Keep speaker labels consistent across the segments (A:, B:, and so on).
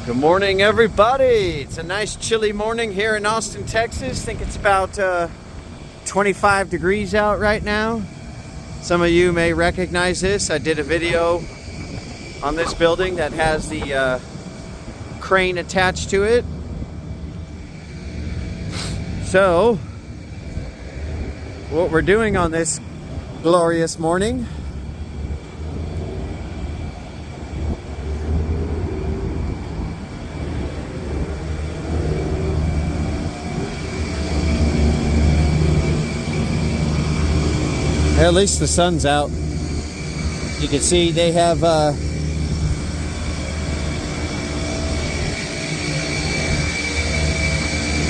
A: Good morning, everybody. It's a nice chilly morning here in Austin, Texas. I think it's about 25 degrees out right now. Some of you may recognize this. I did a video on this building that has the crane attached to it. So, what we're doing on this glorious morning, at least the sun's out. You can see they have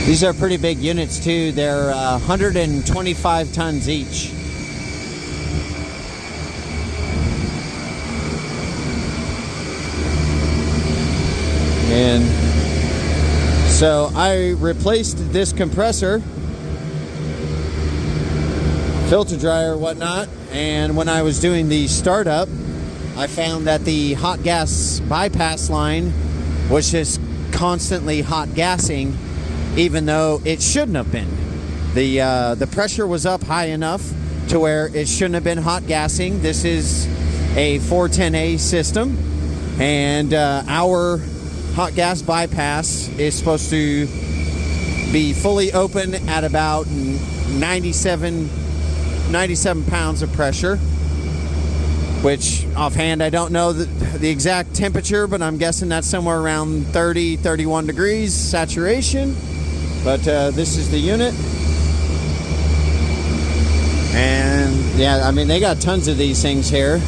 A: these are pretty big units too. They're 125 tons each. And so I replaced this compressor, filter dryer, whatnot, and when I was doing the startup, I found that the hot gas bypass line was just constantly hot gassing, even though it shouldn't have been. The pressure was up high enough to where it shouldn't have been hot gassing. This is a 410A system, and our hot gas bypass is supposed to be fully open at about 97 pounds of pressure, which offhand I don't know the exact temperature, but I'm guessing that's somewhere around 31 degrees saturation. But this is the unit, and yeah, I mean, they got tons of these things here.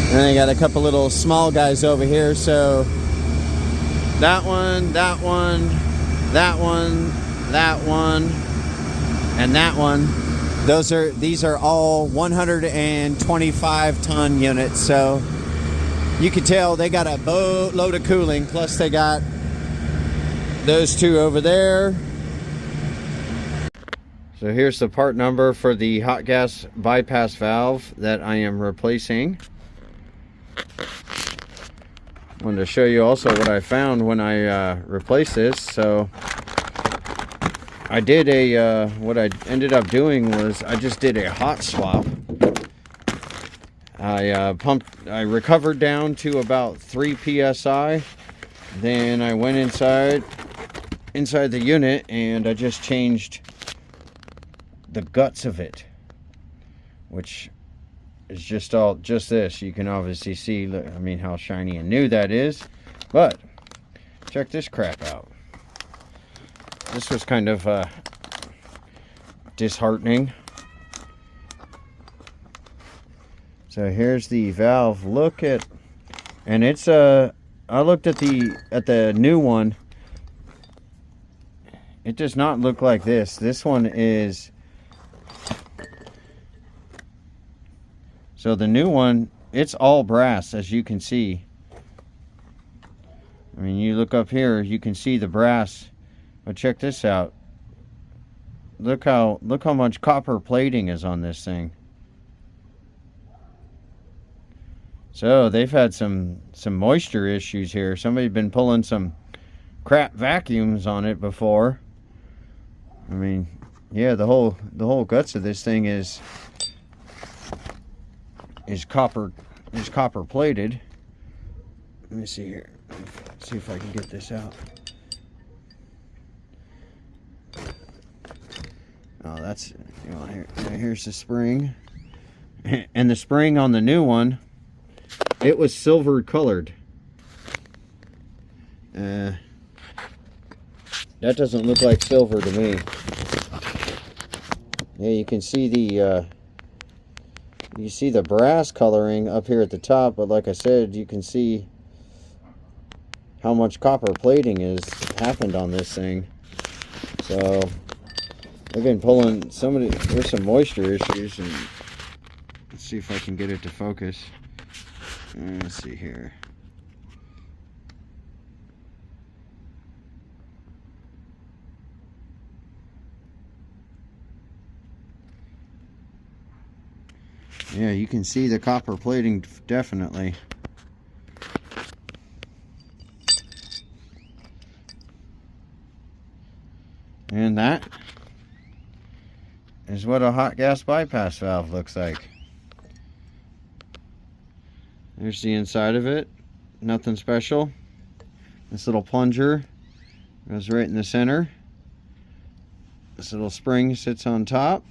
A: And they got a couple little small guys over here. So that one, that one, that one, that one, and that one. These are all 125 ton units. So you can tell they got a boatload of cooling. Plus they got those two over there. So here's the part number for the hot gas bypass valve that I am replacing. Wanted to show you also what I found when I replaced this. So I did what I ended up doing was I just did a hot swap. I recovered down to about 3 psi. Then I went inside the unit and I just changed the guts of it, which is just this. You can obviously see, look, I mean, how shiny and new that is. But check this crap out. This was kind of disheartening. So here's the valve. Look at, and it's I looked at the new one. It does not look like this. This one is. So the new one, it's all brass, as you can see. I mean, you look up here, you can see the brass. But check this out. Look how much copper plating is on this thing. So they've had some moisture issues here. Somebody's been pulling some crap vacuums on it before. I mean, yeah, the whole guts of this thing is copper plated. Let me see here. Let's see if I can get this out. Oh, that's, you know, here's the spring. And the spring on the new one, it was silver colored. That doesn't look like silver to me. Yeah, you can see the brass coloring up here at the top, but like I said, you can see how much copper plating has happened on this thing. So I've been pulling there's some moisture issues, and let's see if I can get it to focus. Let's see here. Yeah, you can see the copper plating definitely. And that is what a hot gas bypass valve looks like. There's the inside of it. Nothing special. This little plunger goes right in the center. This little spring sits on top.